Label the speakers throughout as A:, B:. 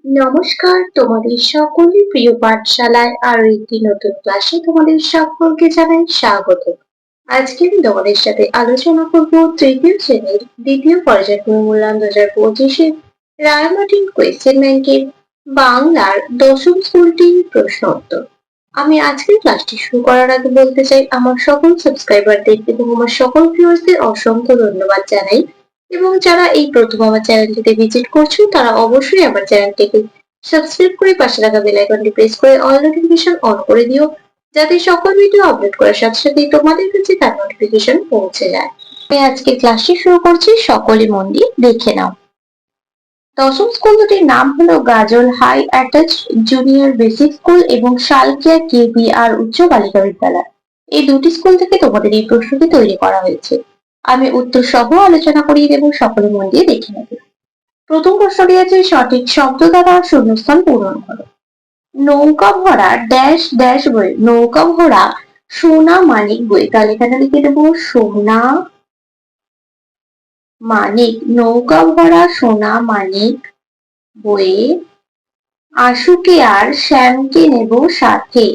A: নমস্কার, তোমাদের সকলের প্রিয় পাঠশালায় আরো একটি নতুন ক্লাসে তোমাদের সকলকে জানাই স্বাগত। আজকে আমি তোমাদের সাথে আলোচনা করব তৃতীয় শ্রেণীর দ্বিতীয় পর্যায়ক্রমিক মূল্যায়ন 2025-এর রায়মার্টিন কোয়েশ্চেন ব্যাংকের বাংলার দশম স্কুলটির প্রশ্ন উত্তর। আমি আজকের ক্লাসটি শুরু করার আগে বলতে চাই, আমার সকল সাবস্ক্রাইবারদের এবং আমার সকল ভিউয়ার্সদের অসংখ্য ধন্যবাদ জানাই, এবং যারা এই প্রথম আমার চ্যানেলটিতে ভিজিট করছো তারা অবশ্যই আমার চ্যানেলটিকে সাবস্ক্রাইব করে পাশে থাকা বেল আইকনটি প্রেস করে অল নোটিফিকেশন অন করে দিও, যাতে সকল ভিডিও আপলোড করার সাথে সাথে তোমাদের কাছে তার নোটিফিকেশন পৌঁছে যায়। আমি আজকে ক্লাসটি শুরু করছি, সকলে মন দিয়ে দেখে নাও। দশম স্কুল দুটির নাম হলো Gajol high attached junior basic school এবং শালকিয়া KBR উচ্চ বালিকা বিদ্যালয়। এই দুটি স্কুল থেকে তোমাদের এই প্রশ্নটি তৈরি করা হয়েছে। আমি উত্তর সহ আলোচনা করিয়ে দেব, সকলে মন দিয়ে দেখে নেবে। প্রথম প্রশ্নটি আছে, সঠিক শব্দ দ্বারা শূন্যস্থান পূরণ করো। নৌকা ভরা ড্যাশ ড্যাশ বই, নৌকা ভরা সোনা মানিক বই, তাহলে এখানে লিখে দেবো সোনা মানিক, নৌকা ভরা সোনা মানিক বইয়ে আশুকে আর শ্যামকে নেব সাথে,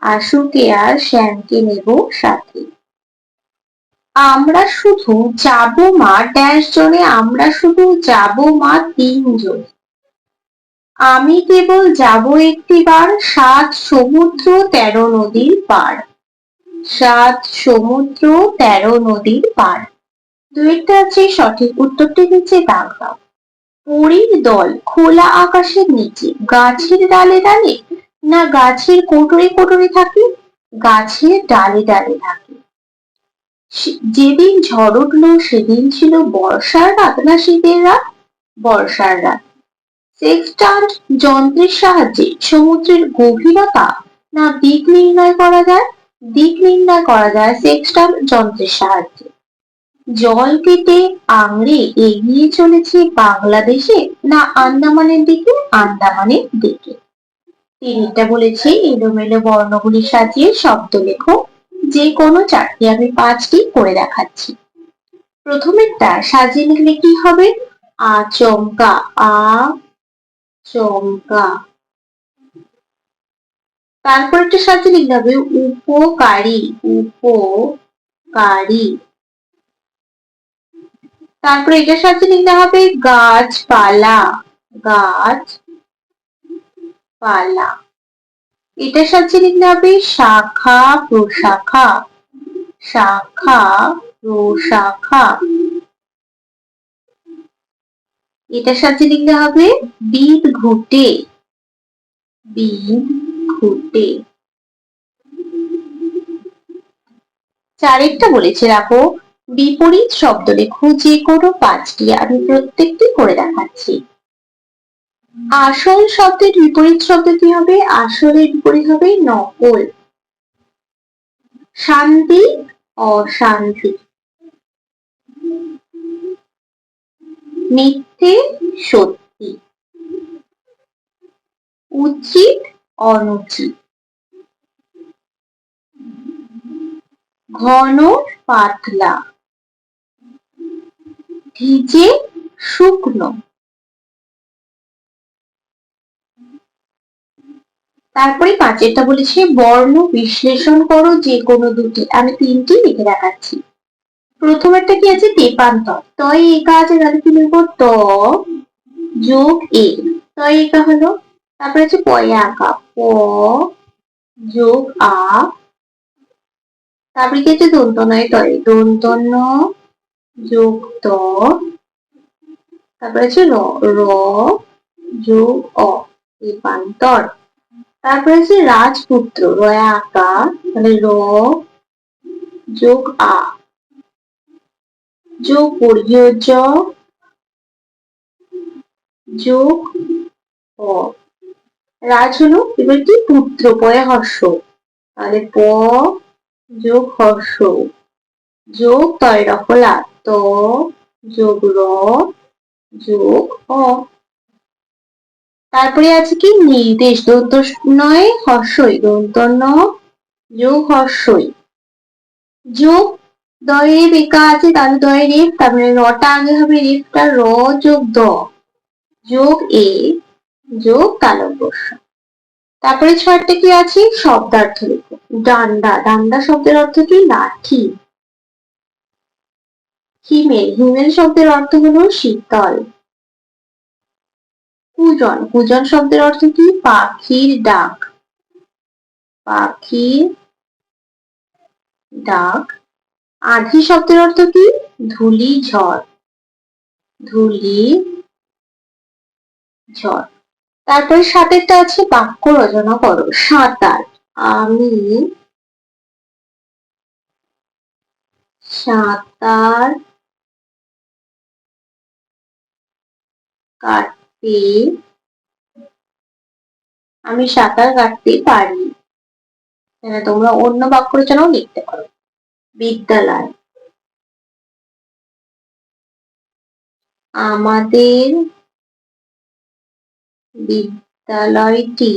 A: আশুকে আর শ্যামকে নেব সাথে। আমরা শুধু যাব মা ড্যাশ জনে, আমরা শুধু যাব মা 3 জন। আমি কেবল যাব একটিবার, 7 সমুদ্র 13 নদীর পার, 7 সমুদ্র 13 নদীর পার। দুইটা আছে, সঠিক উত্তরটি নিচে দাগ দাও। পরীর দল খোলা আকাশের নিচে, গাছের ডালে ডালে না গাছের কোটরে কোটরে থাকে, গাছের ডালে ডালে থাকে। যেদিন ঝড় উঠলো সেদিন ছিল বর্ষার রাত না শীতের রাত, বর্ষার রাত। সেক্সট্যান্ট যন্ত্রের সাহায্যে সমুদ্রের গভীরতা না দিক নির্ণয় করা যায়, দিক নির্ণয় করা যায় সেক্সট্যান্ট যন্ত্রের সাহায্যে। জল কেটে আংড়ে এগিয়ে চলেছে বাংলাদেশে না আন্দামানের দিকে, আন্দামানের দিকে। তিনটা বলেছি এলোমেলো বর্ণগুলি সাজিয়ে শব্দ লেখো, যে কোনো চারটি, আমি 5টি করে দেখাচ্ছি। প্রথমেরটা সাজিয়ে লিখলে কি হবে, আচমকা, আচমকা। তারপর একটা সাজিয়ে লিখতে হবে উপকারী, উপকারী। তারপরে এটা সাজিয়ে লিখতে হবে গাছপালা, গাছপালা। এটা সাজিয়ে লিখতে হবে শাখা প্রশাখা, শাখা প্রশাখা। এটা সাজিয়ে লিখতে হবে বিদ ঘুটে, বিদ ঘুটে। চারেরটা বলেছে রাখো, বিপরীত শব্দ লেখো, যে কোনো 5টি, আমি প্রত্যেকটি করে দেখাচ্ছি। আসল শব্দের বিপরীত শব্দ কি হবে, আসলের বিপরীত হবে নকল। শান্তি অশান্তি, মিথ্যে সত্যি, উচিত অনুচিত, ঘন পাতলা, ভিজে শুকনো। তারপরে 5এরটা বলেছে বর্ণ বিশ্লেষণ করো, যে কোনো দুটি, আমি 3টি লিখে দেখাচ্ছি। প্রথমেরটা কি আছে, তেপান্তর, তয় একা আছে, তাহলে কি লিখবো ত যোগ এ, তয় একা হলো। তারপরে আছে পয়া আঁকা, প যোগ আ। তারপরে কি আছে দন্ত নয় তয়, দন্ত ন যোগ ত। তারপরে আছে র, র যোগ অ, তেপান্তর। তারপরে আছে রাজপুত্র, রয়া আঁকা, তাহলে র যোগ আ যোগ বর্গীয় জ যোগ অ। রাজ হলো এবার কি পুত্র, পয়া হর্ষ, তাহলে প যোগ হর্ষ যোগ তয় রফলা, ত যোগ র যোগ অ। তারপরে আছে কি নির্দেশ, দন্ত নয় হর্ষই, দন্ত ন যোগ হর্ষই যোগ দয়ে বেকা আছে, তাহলে দয়ে রেফ, তারপরে রটা আগে হবে, রেফটা র যোগ দ যোগ এ যোগ তালব্য স। তারপরে 6টা কি আছে? শব্দার্থ লিখো। ডান্ডা, ডান্ডা শব্দের অর্থ কি? লাঠি। হিমেল, হিমেল শব্দের অর্থ হলো শীতল। কুজন, কুজন শব্দের অর্থ কি? পাখির ডাক, পাখির ডাক। আঁধি শব্দের অর্থ কি? ধূলি ঝড়, ধূলি ঝড়। তারপরে 7টা আছে বাক্য রচনা করো। সাঁতার, আমি সাঁতার কাটতে, আমি সাঁতার কাটতে পারি। তোমরা অন্য বাক্য রচনাও লিখতে পারো। বিদ্যালয়, আমাদের বিদ্যালয়টি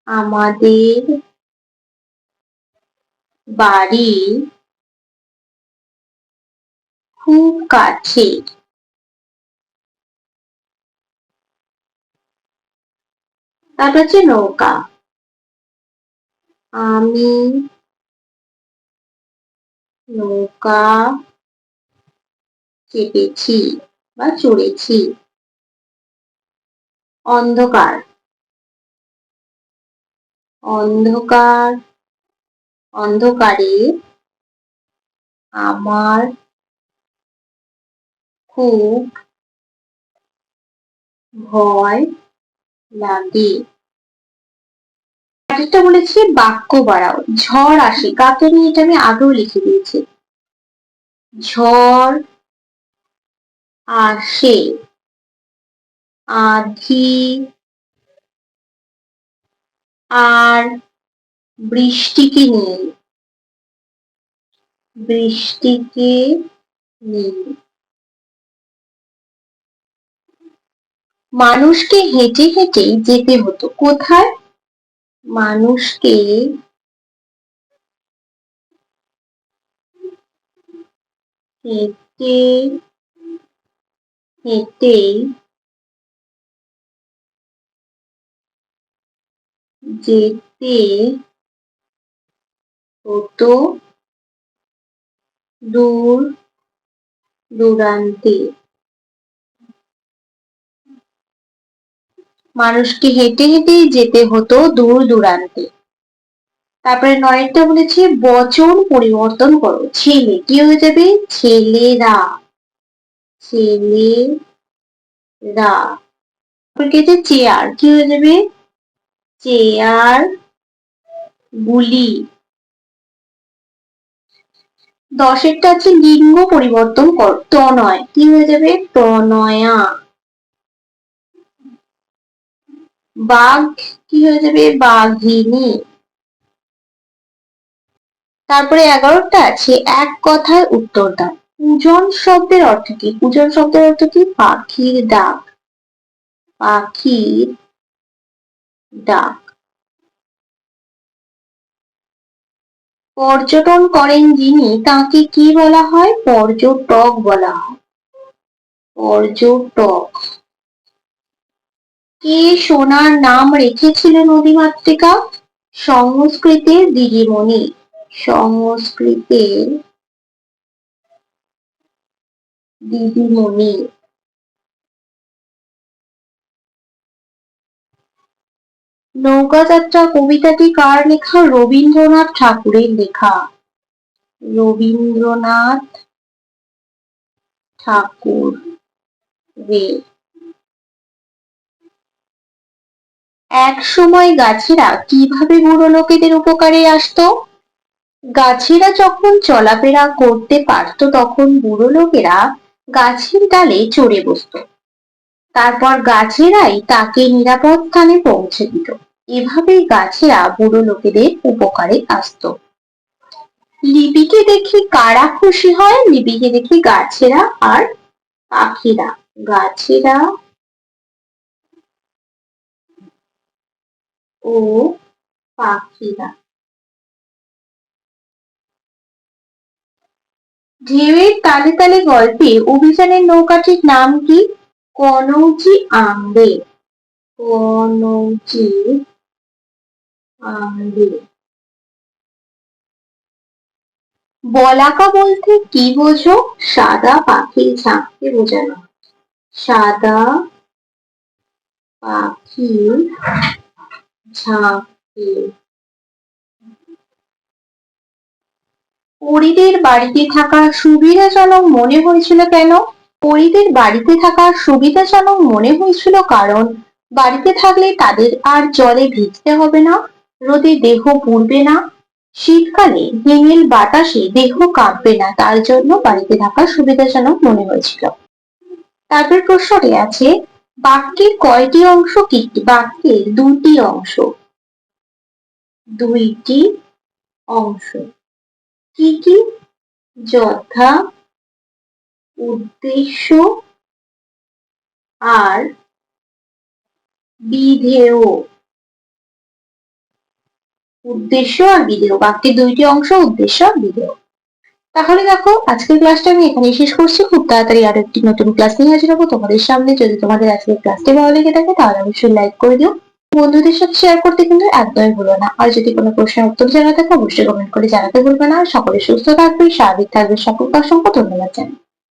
A: আমাদের বাড়ির খুব কাছে। তারপর হচ্ছে নৌকা, আমি নৌকা চেপেছি বা চড়েছি। অন্ধকার, অন্ধকার, অন্ধকারে আমার খুব ভয় লাগে। আরেকটা বলেছি বাক্য বাড়াও। ঝড় আসে, কাকে নিয়ে? এটা আমি আগেও লিখে দিয়েছি। ঝড় আসে, আঁধি আর বৃষ্টিকে নিয়ে, বৃষ্টিকে নিয়ে। মানুষকে হেঁটে হেঁটে যেতে হতো, কোথায়? মানুষকে হেঁটে হেঁটে যেতে হতো দূর দূরান্তে। মানুষকে হেঁটে হেঁটেই যেতে হতো দূর দূরান্তে। তারপরে 9টা বলেছে বচন পরিবর্তন করো। ছেলে কি হয়ে যাবে? ছেলেরা, ছেলেরা। চেয়ার কি হয়ে যাবে? চেয়ার গুলি। 10টা আছে লিঙ্গ পরিবর্তন করো। তনয় কি হয়ে যাবে? তনয়া। বাঘ কি হয়ে যাবে? বাঘিনী। তারপরে 11টা আছে এক কথায় উত্তর দাও। পূজন শব্দের অর্থ কি? পূজন শব্দের অর্থ কি? পাখির ডাক, পাখির ডাক। পর্যটন করেন যিনি, তাকে কি বলা হয়? পর্যটক বলা হয়, পর্যটক। কে সোনার নাম রেখেছিল নদীমাতৃকা? সংস্কৃতের দিদিমণি, সংস্কৃতের দিদিমণি। নৌকাযাত্রা কবিতাটি কার লেখা? রবীন্দ্রনাথ ঠাকুরের লেখা, রবীন্দ্রনাথ ঠাকুরের। এক সময় গাছেরা কিভাবে বুড়ো লোকেদের উপকারে আসতো? গাছেরা যখন চলাফেরা করতে পারত তখন বুড়ো লোকেরা গাছের ডালে চড়ে বসতো। তারপর গাছেরাই তাকে নিরাপদ স্থানে পৌঁছে দিত। এভাবেই গাছেরা বুড়ো লোকেদের উপকারে আসতো। লিপিকে দেখে কারা খুশি হয়? লিপিকে দেখে গাছেরা আর পাখিরা, গাছেরা ও পাখিরা। ঢেউয়ের তালে তালে গল্পে অভিযানের নৌকাটির নাম কি? কনৌজি আংরে। কনৌজি আংরে। বলাকা বলতে কি বোঝো? সাদা পাখির ঝাঁককে বোঝানো। সাদা পাখির ঝাঁককে। পরীদের বাড়িতে থাকা সুবিধাজনক মনে হয়েছিল কেন? পরীদের বাড়িতে থাকা সুবিধাজনক মনে হয়েছিল কারণ বাড়িতে থাকলে তাদের আর জলে ভিজতে হবে না, রোদে দেহ পুড়বে না, শীতকালে হিমেল বাতাসে দেহ কাঁপবে না, তার জন্য বাড়িতে থাকা সুবিধাজনক মনে হয়েছিল। তারপর প্রশ্নটি আছে, বাক্যের কয়টি অংশ কি? বাক্যের দুটি অংশ। দুইটি অংশ কি কি? যথা, উদ্দেশ্য আর বিধেয়। উদ্দেশ্য আর বিধেয়, বাক্যের দুইটি অংশ, উদ্দেশ্য আর বিধেয়। তাহলে দেখো আজকের ক্লাসটা আমি এখানেই শেষ করছি। খুব তাড়াতাড়ি আরো একটি নতুন ক্লাস নিয়ে হাজির হবো তোমাদের সামনে। যদি তোমাদের আজকের ক্লাসটি ভালো লেগে থাকে তাহলে অবশ্যই লাইক করে দিও, বন্ধুদের সাথে শেয়ার করতে কিন্তু একদমই ভুলো না। আর যদি কোনো প্রশ্নের উত্তর জানা থাকে অবশ্যই কমেন্ট করে জানাতে ভুলবে না। সকলে সুস্থ থাকবে, স্বাভাবিক থাকবে, সকলকে অসংখ্য ধন্যবাদ জানাই।